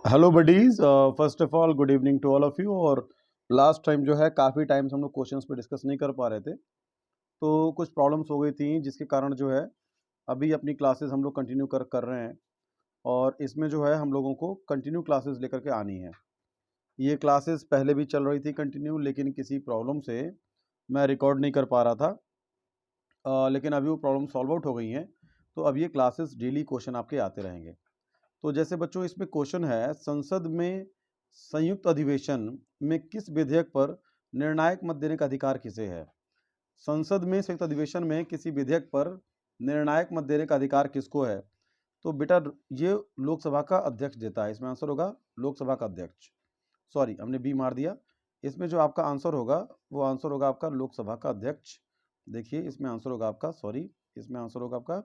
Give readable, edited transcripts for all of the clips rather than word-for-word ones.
Hello buddies, first of all good evening to all of you. और last time जो है काफ़ी time से हम लोग क्वेश्चंस पे डिस्कस नहीं कर पा रहे थे, तो कुछ प्रॉब्लम्स हो गई थी जिसके कारण जो है अभी अपनी क्लासेस हम लोग कंटिन्यू कर रहे हैं। और इसमें जो है हम लोगों को कंटिन्यू क्लासेस लेकर के आनी है। ये क्लासेस पहले भी चल रही थी कंटिन्यू, लेकिन किसी प्रॉब्लम से मैं रिकॉर्ड नहीं कर पा रहा था। लेकिन अभी वो प्रॉब्लम सॉल्व आउट हो गई हैं, तो अब ये क्लासेस डेली क्वेश्चन आपके आते रहेंगे। तो जैसे बच्चों इसमें क्वेश्चन है, संसद में संयुक्त अधिवेशन में किस विधेयक पर निर्णायक मत देने का अधिकार किसे है? संसद में संयुक्त अधिवेशन में किसी विधेयक पर निर्णायक मत देने का अधिकार किसको है? तो बेटा ये लोकसभा का अध्यक्ष देता है। इसमें आंसर होगा लोकसभा का अध्यक्ष। सॉरी, हमने बी मार दिया। इसमें जो आपका आंसर होगा वो आंसर होगा आपका लोकसभा का अध्यक्ष। देखिए इसमें आंसर होगा आपका, सॉरी, इसमें आंसर होगा आपका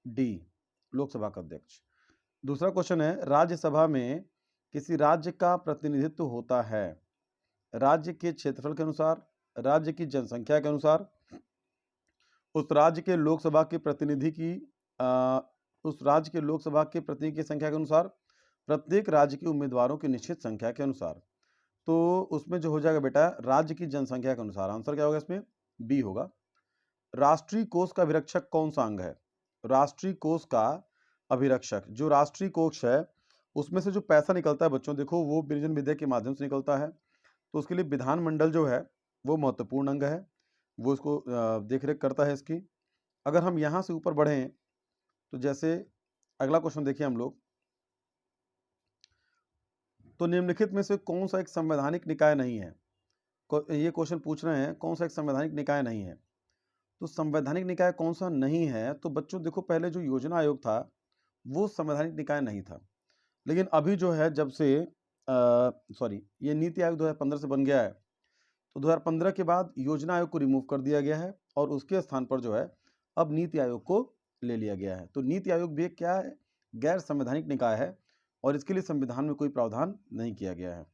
डी, लोकसभा का अध्यक्ष। दूसरा क्वेश्चन है, राज्यसभा में किसी राज्य का प्रतिनिधित्व होता है राज्य के क्षेत्रफल के अनुसार, राज्य की जनसंख्या के अनुसार, उस राज्य के लोकसभा के प्रतिनिधि की उस राज्य के लोकसभा के प्रतिनिधि की संख्या के अनुसार, प्रत्येक राज्य के उम्मीदवारों की निश्चित संख्या के अनुसार। तो उसमें जो हो जाएगा बेटा राज्य की जनसंख्या के अनुसार। आंसर क्या होगा इसमें? बी होगा। राष्ट्रीय कोष का अभिरक्षक कौन सा अंग है? राष्ट्रीय कोष का अभिरक्षक, जो राष्ट्रीय कोष है उसमें से जो पैसा निकलता है बच्चों, देखो वो विनियोजन विधेयक के माध्यम से निकलता है, तो उसके लिए विधानमंडल जो है वो महत्वपूर्ण अंग है, वो इसको देखरेख करता है इसकी। अगर हम यहाँ से ऊपर बढ़ें तो जैसे अगला क्वेश्चन देखिए हम लोग, तो निम्नलिखित में से कौन सा एक संवैधानिक निकाय नहीं है? ये क्वेश्चन पूछ रहे हैं कौन सा एक संवैधानिक निकाय नहीं है। तो संवैधानिक निकाय कौन सा नहीं है? तो बच्चों देखो, पहले जो योजना आयोग था वो संवैधानिक निकाय नहीं था, लेकिन अभी जो है जब से सॉरी, ये नीति आयोग 2015 से बन गया है, तो 2015 के बाद योजना आयोग को रिमूव कर दिया गया है और उसके स्थान पर जो है अब नीति आयोग को ले लिया गया है। तो नीति आयोग भी एक क्या है? गैर संवैधानिक निकाय है और इसके लिए संविधान में कोई प्रावधान नहीं किया गया है।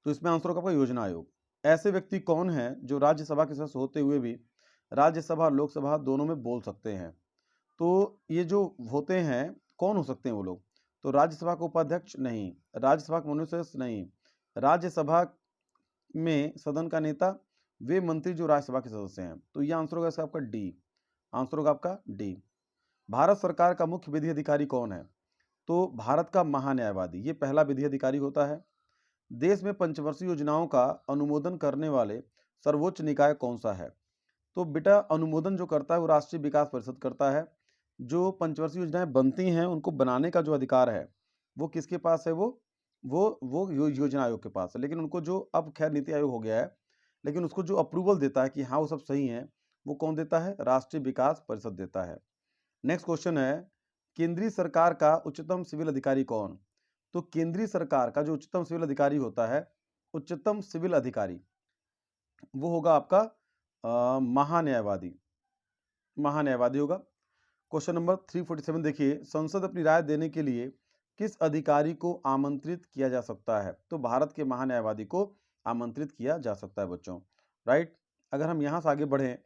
तो इसमें आंसर होगा आपका योजना आयोग। ऐसे व्यक्ति कौन हैं जो राज्यसभा के सदस्य होते हुए भी राज्यसभा और लोकसभा दोनों में बोल सकते हैं? तो ये जो होते हैं कौन हो सकते हैं वो लोग? तो राज्यसभा का उपाध्यक्ष नहीं, राज्यसभा का मनोनीत सदस्य नहीं, राज्यसभा में सदन का नेता, वे मंत्री जो राज्यसभा के सदस्य हैं। तो ये आंसर होगा इसका आपका डी, आंसर होगा आपका डी। भारत सरकार का मुख्य विधि अधिकारी कौन है? तो भारत का महान्यायवादी, ये पहला विधि अधिकारी होता है। देश में पंचवर्षीय योजनाओं का अनुमोदन करने वाले सर्वोच्च निकाय कौन सा है? तो बेटा अनुमोदन जो करता है वो राष्ट्रीय विकास परिषद करता है। जो पंचवर्षीय योजनाएं बनती हैं उनको बनाने का जो अधिकार है वो किसके पास है? वो योजना आयोग के पास है। लेकिन उनको जो, अब खैर नीति आयोग हो गया है, लेकिन उसको जो अप्रूवल देता है कि हाँ वो सब सही है, वो कौन देता है? राष्ट्रीय विकास परिषद देता है। नेक्स्ट क्वेश्चन है, केंद्रीय सरकार का उच्चतम सिविल अधिकारी कौन? तो केंद्रीय सरकार का जो उच्चतम सिविल अधिकारी होता है, उच्चतम सिविल अधिकारी, वो होगा आपका महान्यायवादी, महान्यायवादी होगा। क्वेश्चन नंबर 347 देखिए, संसद अपनी राय देने के लिए किस अधिकारी को आमंत्रित किया जा सकता है? तो भारत के महान्यायवादी को आमंत्रित किया जा सकता है बच्चों, राइट। अगर हम यहां से आगे बढ़ें,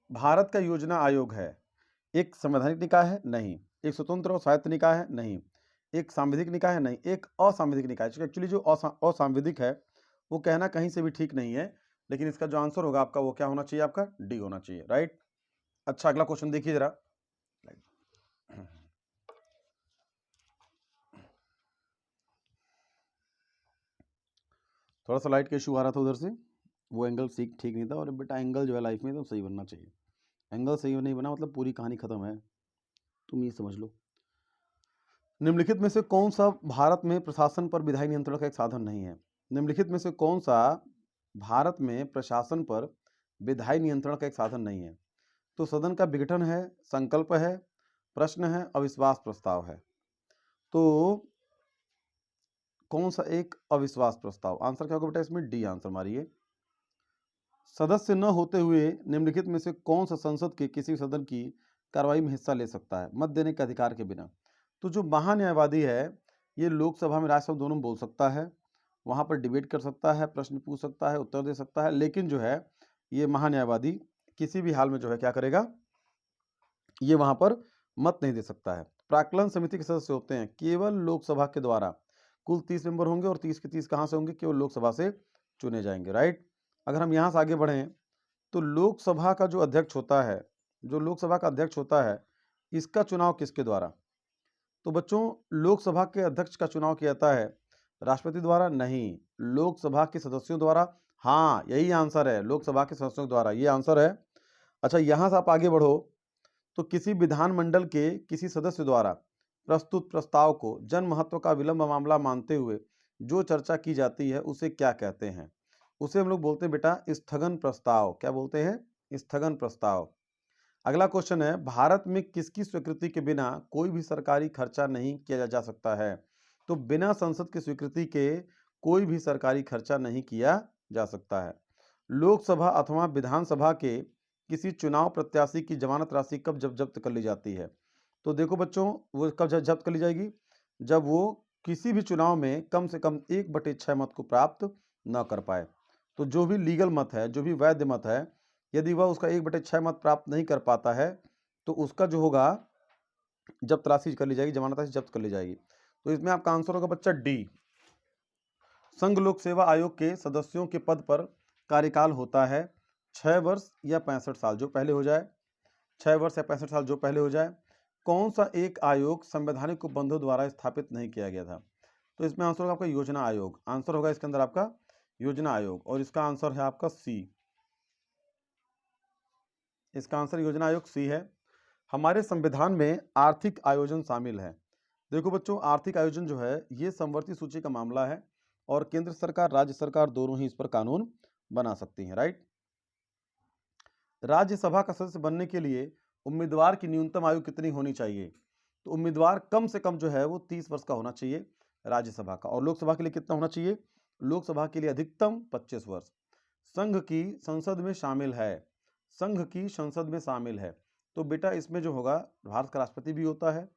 भारत का योजना आयोग है, एक संवैधानिक निकाय है? नहीं। एक स्वतंत्र और स्वायत्त निकाय है? नहीं। एक सांविधिक निकाय है? नहीं। एक असंवैधानिक निकाय। एक्चुअली जो असंवैधानिक है वो कहना कहीं से भी ठीक नहीं है, लेकिन इसका जो आंसर होगा आपका वो क्या होना चाहिए? आपका डी होना चाहिए, राइट। अच्छा, अगला क्वेश्चन देखिए जरा। थोड़ा सा लाइट का इशू आ रहा था उधर से, वो एंगल ठीक नहीं था। और बेटा एंगल जो है लाइफ में एकदम सही बनना चाहिए, एंगल सही नहीं बना मतलब पूरी कहानी खत्म है, तुम ये समझ लो। निम्नलिखित में से कौन सा भारत में प्रशासन पर विधायी नियंत्रण का एक साधन नहीं है? निम्नलिखित में से कौन सा भारत में प्रशासन पर विधायी नियंत्रण का एक साधन नहीं है? तो सदन का विघटन है, संकल्प है, प्रश्न है, अविश्वास प्रस्ताव है। तो कौन सा एक अविश्वास प्रस्ताव? आंसर क्या होगा बेटा इसमें? डी आंसर मारिए। सदस्य न होते हुए निम्नलिखित में से कौन सा संसद के किसी सदन की कार्रवाई में हिस्सा ले सकता है मत देने के अधिकार के बिना? तो जो महान्यायवादी है ये लोकसभा में राज्यसभा दोनों में बोल सकता है वहाँ पर डिबेट कर सकता है, प्रश्न पूछ सकता है, उत्तर दे सकता है, लेकिन जो है ये महान्यायवादी किसी भी हाल में जो है क्या करेगा, ये वहाँ पर मत नहीं दे सकता है। प्राक्कलन समिति के सदस्य होते हैं केवल लोकसभा के द्वारा, कुल 30 मेंबर होंगे और 30 के 30 कहाँ से होंगे, केवल लोकसभा से चुने जाएंगे, राइट। अगर हम यहाँ से आगे बढ़ें तो लोकसभा का जो अध्यक्ष होता है, जो लोकसभा का अध्यक्ष होता है, इसका चुनाव किसके द्वारा? तो बच्चों लोकसभा के अध्यक्ष का चुनाव किया जाता है राष्ट्रपति द्वारा? नहीं, लोकसभा के सदस्यों द्वारा। हाँ, यही आंसर है, लोकसभा के सदस्यों द्वारा, ये आंसर है। अच्छा, यहाँ से आप आगे बढ़ो तो किसी विधानमंडल के किसी सदस्य द्वारा प्रस्तुत प्रस्ताव को जन महत्व का विलंब मामला मानते हुए जो चर्चा की जाती है उसे क्या कहते हैं? उसे हम लोग बोलते हैं बेटा स्थगन प्रस्ताव। क्या बोलते हैं? स्थगन प्रस्ताव। अगला क्वेश्चन है, भारत में किसकी स्वीकृति के बिना कोई भी सरकारी खर्चा नहीं किया जा सकता है? तो बिना संसद की स्वीकृति के कोई भी सरकारी खर्चा नहीं किया जा सकता है। लोकसभा अथवा विधानसभा के किसी चुनाव प्रत्याशी की जमानत राशि कब जब्त कर ली जाती है? तो देखो बच्चों, वो कब जब्त कर ली जाएगी? जब वो किसी भी चुनाव में कम से कम 1/6 मत को प्राप्त न कर पाए। तो जो भी लीगल मत है, जो भी वैध मत है, यदि वह उसका 1/6 मत प्राप्त नहीं कर पाता है तो उसका जो होगा जब्त राशि कर ली जाएगी, जमानत राशि जब्त कर ली जाएगी। तो इसमें आपका आंसर होगा बच्चा डी। संघ लोक सेवा आयोग के सदस्यों के पद पर कार्यकाल होता है 6 वर्ष या 65 साल, जो पहले हो जाए। 6 वर्ष या 65 साल जो पहले हो जाए। कौन सा एक आयोग संवैधानिक उपबंधों द्वारा स्थापित नहीं किया गया था? तो इसमें आंसर होगा आपका योजना आयोग। आंसर होगा इसके अंदर आपका योजना आयोग, और इसका आंसर है आपका सी। इसका आंसर योजना आयोग सी है। हमारे संविधान में आर्थिक आयोजन शामिल है। देखो बच्चों, आर्थिक आयोजन जो है ये समवर्ती सूची का मामला है और केंद्र सरकार, राज्य सरकार दोनों ही इस पर कानून बना सकती हैं, राइट। राज्यसभा का सदस्य बनने के लिए उम्मीदवार की न्यूनतम आयु कितनी होनी चाहिए? तो उम्मीदवार कम से कम जो है वो 30 वर्ष का होना चाहिए राज्यसभा का। और लोकसभा के लिए कितना होना चाहिए? लोकसभा के लिए अधिकतम 25 वर्ष। संघ की संसद में शामिल है, संघ की संसद में शामिल है। तो बेटा इसमें जो होगा भारत का राष्ट्रपति भी होता है,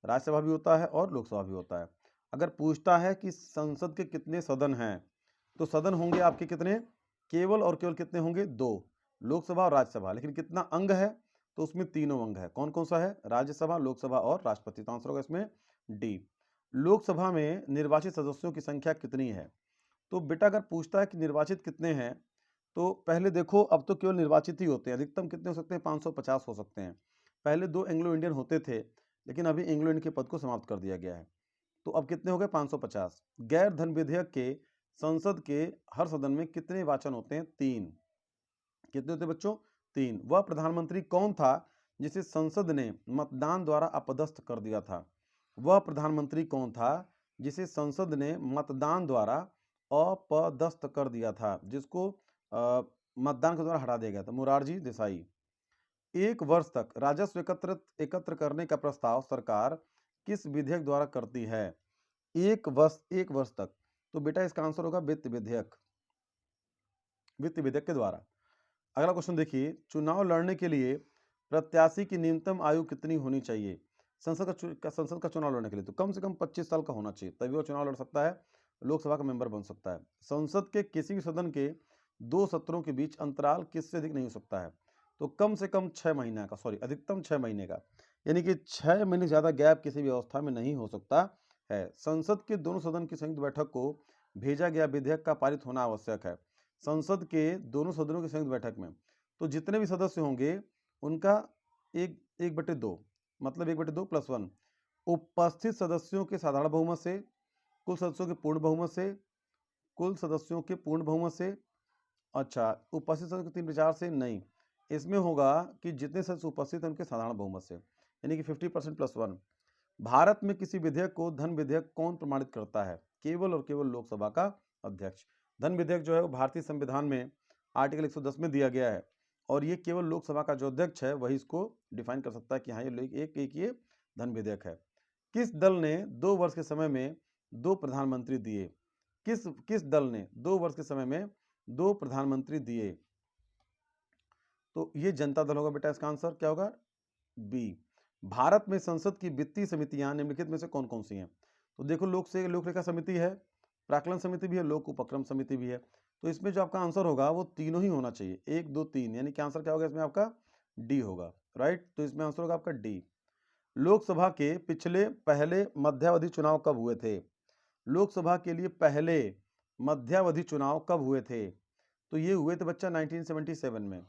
राज्यसभा भी होता है और लोकसभा भी होता है। अगर पूछता है कि संसद के कितने सदन हैं, तो सदन होंगे आपके कितने? केवल और केवल कितने होंगे? 2, लोकसभा और राज्यसभा। लेकिन कितना अंग है? तो उसमें तीनों अंग है। कौन कौन सा है? राज्यसभा, लोकसभा और राष्ट्रपति। तो आंसर होगा इसमें डी। लोकसभा में निर्वाचित सदस्यों की संख्या कितनी है? तो बेटा अगर पूछता है कि निर्वाचित कितने हैं, तो पहले देखो अब तो केवल निर्वाचित ही होते हैं। अधिकतम कितने हो सकते हैं? 550 हो सकते हैं। पहले 2 एंग्लो इंडियन होते थे, लेकिन अभी एंग्लो इंडियन के पद को समाप्त कर दिया गया है। तो अब कितने हो गए? 550। गैर धन विधेयक के संसद के हर सदन में कितने वाचन होते हैं? 3। कितने होते हैं बच्चों? 3। वह प्रधानमंत्री कौन था जिसे संसद ने मतदान द्वारा अपदस्थ कर दिया था? वह प्रधानमंत्री कौन था जिसे संसद ने मतदान द्वारा अपदस्थ कर दिया था, जिसको मतदान के द्वारा हटा दिया गया था? मोरारजी देसाई। 1 वर्ष तक राजस्व एकत्र करने का प्रस्ताव सरकार किस विधेयक द्वारा करती है? 1 वर्ष तक। तो बेटा इसका आंसर होगा वित्त विधेयक, वित्त विधेयक के द्वारा। अगला क्वेश्चन देखिए, चुनाव लड़ने के लिए प्रत्याशी की न्यूनतम आयु कितनी होनी चाहिए? संसद का चुनाव लड़ने के लिए तो कम से कम 25 साल का होना चाहिए, तभी वो चुनाव लड़ सकता है, लोकसभा का मेंबर बन सकता है। संसद के किसी भी सदन के 2 सत्रों के बीच अंतराल किससे अधिक नहीं हो सकता है? तो कम से कम 6 महीने का, सॉरी अधिकतम 6 महीने का, यानी कि 6 महीने ज़्यादा गैप किसी भी अवस्था में नहीं हो सकता है। संसद के दोनों सदन की संयुक्त बैठक को भेजा गया विधेयक का पारित होना आवश्यक है। संसद के दोनों सदनों की संयुक्त बैठक में तो जितने भी सदस्य होंगे उनका 1/2, मतलब 1/2 + 1 उपस्थित सदस्यों के साधारण बहुमत से, कुल सदस्यों के पूर्ण बहुमत से, कुल सदस्यों के पूर्ण बहुमत से। अच्छा, उपस्थित सदस्यों के 3/4 से नहीं, इसमें होगा कि जितने सदस्य उपस्थित हैं उनके साधारण बहुमत से, यानी कि 50% + 1। भारत में किसी विधेयक को धन विधेयक कौन प्रमाणित करता है? केवल और केवल लोकसभा का अध्यक्ष। धन विधेयक जो है वो भारतीय संविधान में आर्टिकल 110 में दिया गया है और ये केवल लोकसभा का जो अध्यक्ष है वही इसको डिफाइन कर सकता है कि हाँ ये धन विधेयक है। किस दल ने 2 वर्ष के समय में 2 प्रधानमंत्री दिए? किस दल ने 2 वर्ष के समय में 2 प्रधानमंत्री दिए? तो ये जनता दल होगा बेटा। इसका आंसर क्या होगा? बी। भारत में संसद की वित्तीय समितियां निम्नलिखित में से कौन कौन सी हैं? तो देखो लोक रेखा समिति है, प्राक्कलन समिति भी है, लोक उपक्रम समिति भी है। तो इसमें जो आपका आंसर होगा वो तीनों ही होना चाहिए, 1 2 3, यानी कि आंसर क्या होगा इसमें आपका डी होगा, राइट। तो इसमें आंसर होगा आपका डी। लोकसभा के पिछले पहले मध्यावधि चुनाव कब हुए थे? लोकसभा के लिए पहले मध्यावधि चुनाव कब हुए थे? तो ये हुए थे बच्चा 1977 में।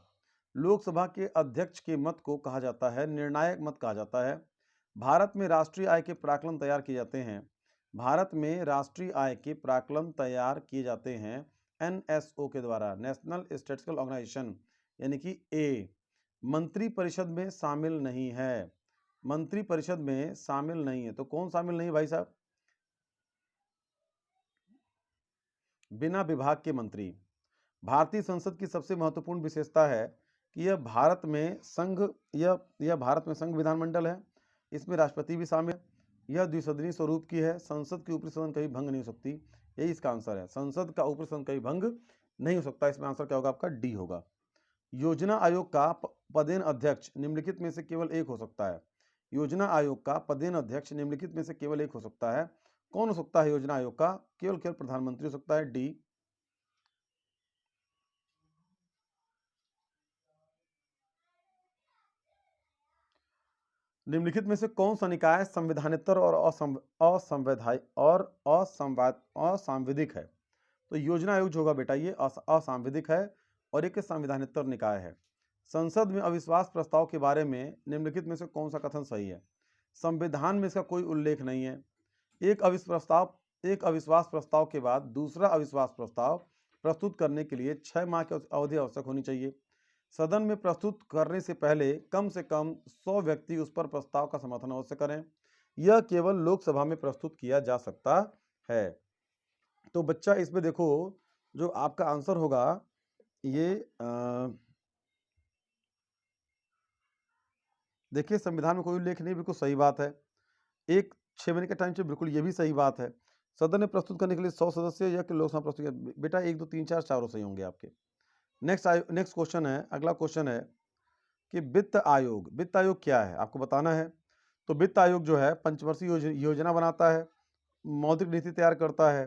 लोकसभा के अध्यक्ष के मत को कहा जाता है निर्णायक मत कहा जाता है। भारत में राष्ट्रीय आय के प्राक्कलन तैयार किए जाते हैं। भारत में राष्ट्रीय आय के प्राक्कलन तैयार किए जाते हैं एनएसओ के द्वारा, नेशनल स्टैटिस्टिकल ऑर्गेनाइजेशन, यानी कि ए। मंत्रिपरिषद में शामिल नहीं है, मंत्रिपरिषद में शामिल नहीं है। तो कौन शामिल नहीं है भाई साहब? बिना विभाग के मंत्री। भारतीय संसद की सबसे महत्वपूर्ण विशेषता है कि यह भारत में संघ विधानमंडल है। इसमें राष्ट्रपति भी शामिल है। यह द्विसदनीय स्वरूप की है। संसद की ऊपरी सदन कभी भंग नहीं हो सकती, यही इसका आंसर है। संसद का ऊपरी सदन कभी भंग नहीं हो सकता। इसमें आंसर क्या होगा आपका? डी होगा। योजना आयोग का पदेन अध्यक्ष निम्नलिखित में से केवल एक हो सकता है। योजना आयोग का पदेन अध्यक्ष निम्नलिखित में से केवल एक हो सकता है। कौन हो सकता है योजना आयोग का? केवल प्रधानमंत्री हो सकता है, डी। निम्नलिखित में से कौन सा निकाय संविधानेतर और असंवैधानिक है? तो योजना आयोग जो होगा बेटा ये असंवैधानिक है और एक संविधानेतर निकाय है। संसद में अविश्वास प्रस्ताव के बारे में निम्नलिखित में से कौन सा कथन सही है? संविधान में इसका कोई उल्लेख नहीं है। एक अविश्वास प्रस्ताव के बाद दूसरा अविश्वास प्रस्ताव प्रस्तुत करने के लिए 6 माह की अवधि आवश्यक होनी चाहिए। सदन में प्रस्तुत करने से पहले कम से कम 100 व्यक्ति उस पर प्रस्ताव का समर्थन अवश्य करें। यह केवल लोकसभा में प्रस्तुत किया जा सकता है। तो बच्चा इसमें देखो जो आपका आंसर होगा ये देखिए संविधान में कोई उल्लेख नहीं, बिल्कुल सही बात है। 6 महीने का टाइम चाहिए, बिल्कुल ये भी सही बात है। सदन में प्रस्तुत करने के लिए 100 सदस्य या कि लोकसभा प्रस्तुत बेटा 1 2 3 4 चारों सही होंगे आपके। नेक्स्ट क्वेश्चन है, अगला क्वेश्चन है कि वित्त आयोग क्या है आपको बताना है। तो वित्त आयोग जो है पंचवर्षीय योजना बनाता है, मौद्रिक नीति तैयार करता है,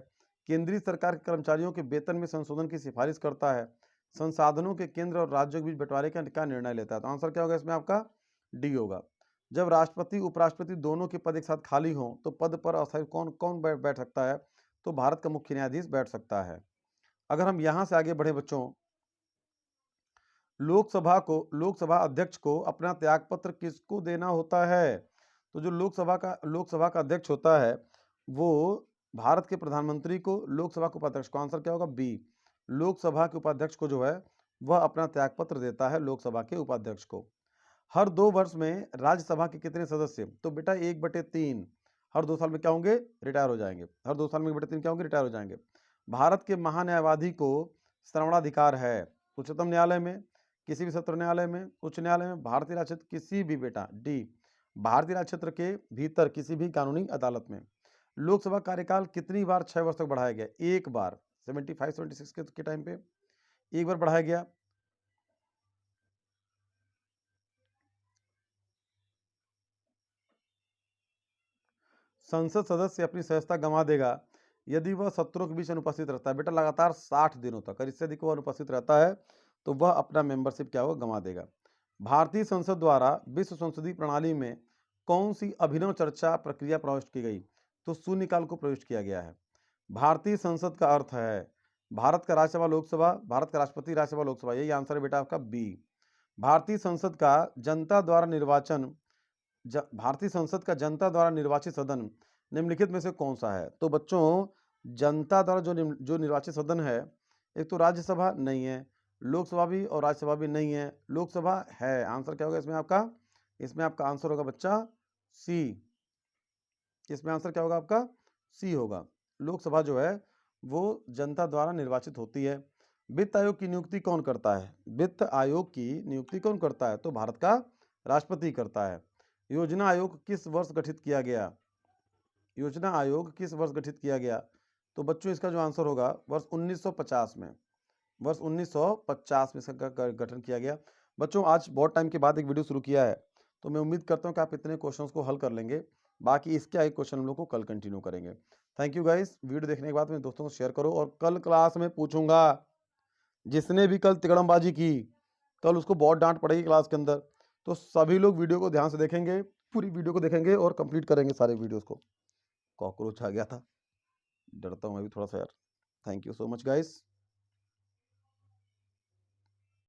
केंद्रीय सरकार के कर्मचारियों के वेतन में संशोधन की सिफारिश करता है, संसाधनों के केंद्र और राज्यों के बीच बंटवारे का निर्णय लेता है। तो आंसर क्या होगा इसमें आपका? डी होगा। जब राष्ट्रपति उपराष्ट्रपति दोनों के पद एक साथ खाली हों तो पद पर अस्थायी कौन बैठ सकता है? तो भारत का मुख्य न्यायाधीश बैठ सकता है। अगर हम यहां से आगे बढ़े बच्चों, लोकसभा अध्यक्ष को अपना त्यागपत्र किसको देना होता है? तो जो लोकसभा का अध्यक्ष होता है वो भारत के प्रधानमंत्री को, लोकसभा के उपाध्यक्ष को। आंसर क्या होगा? बी। लोकसभा के उपाध्यक्ष को जो है वह अपना त्यागपत्र देता है लोकसभा के उपाध्यक्ष को। हर 2 वर्ष में राज्यसभा के कितने सदस्य? तो बेटा 1/3। हर 2 साल में क्या होंगे? रिटायर हो जाएंगे। हर 2 साल में 1/3 क्या होंगे? रिटायर हो जाएंगे। भारत के महान्यायवादी को श्रवणाधिकार है उच्चतम न्यायालय में, किसी भी सत्र न्यायालय में, उच्च न्यायालय में, भारतीय राज्य क्षेत्र किसी भी बेटा डी, भारतीय राज्य क्षेत्र के भीतर किसी भी कानूनी अदालत में। लोकसभा कार्यकाल कितनी बार 6 वर्ष तक बढ़ाया गया? एक बार 75-76 के टाइम पे एक बार बढ़ाया गया। संसद सदस्य अपनी सदस्यता गंवा देगा यदि वह सत्रों के बीच अनुपस्थित रहता है। बेटा लगातार 60 दिनों तक अगर इससे अधिक वह अनुपस्थित रहता है तो वह अपना मेंबरशिप क्या होगा? गंवा देगा। भारतीय संसद द्वारा विश्व संसदीय प्रणाली में कौन सी अभिनव चर्चा प्रक्रिया प्रविष्ट की गई? तो शून्यकाल को प्रविष्ट किया गया है। भारतीय संसद का अर्थ है भारत का राज्यसभा लोकसभा, भारत का राष्ट्रपति राज्यसभा लोकसभा, यही आंसर है बेटा आपका बी। भारतीय संसद का जनता द्वारा निर्वाचित सदन निम्नलिखित में से कौन सा है? तो बच्चों जनता द्वारा जो निर्वाचित सदन है, एक तो राज्यसभा नहीं है, लोकसभा भी और राज्यसभा भी नहीं है, लोकसभा है। आंसर क्या होगा इसमें आपका? इसमें आपका आंसर होगा बच्चा सी। इसमें आंसर क्या होगा आपका? सी होगा। लोकसभा जो है वो जनता द्वारा निर्वाचित होती है। वित्त आयोग की नियुक्ति कौन करता है? वित्त आयोग की नियुक्ति कौन करता है? तो भारत का राष्ट्रपति करता है। योजना आयोग किस वर्ष गठित किया गया? योजना आयोग किस वर्ष गठित किया गया? तो बच्चों इसका जो आंसर होगा वर्ष 1950 में, वर्ष 1950 में इसका गठन किया गया। बच्चों आज बहुत टाइम के बाद एक वीडियो शुरू किया है तो मैं उम्मीद करता हूं कि आप इतने क्वेश्चंस को हल कर लेंगे। बाकी इसके आगे क्वेश्चन हम लोग को कल कंटिन्यू करेंगे। थैंक यू गाइस, वीडियो देखने के बाद मेरे दोस्तों को शेयर करो, और कल क्लास में पूछूंगा, जिसने भी कल तिकड़मबाजी की कल उसको बहुत डांट पड़ेगी क्लास के अंदर। तो सभी लोग वीडियो को ध्यान से देखेंगे, पूरी वीडियो को देखेंगे और कंप्लीट करेंगे सारे वीडियोस को। कॉकरोच आ गया था, डरता हूँ मैं भी थोड़ा सा यार। Thank you so much guys.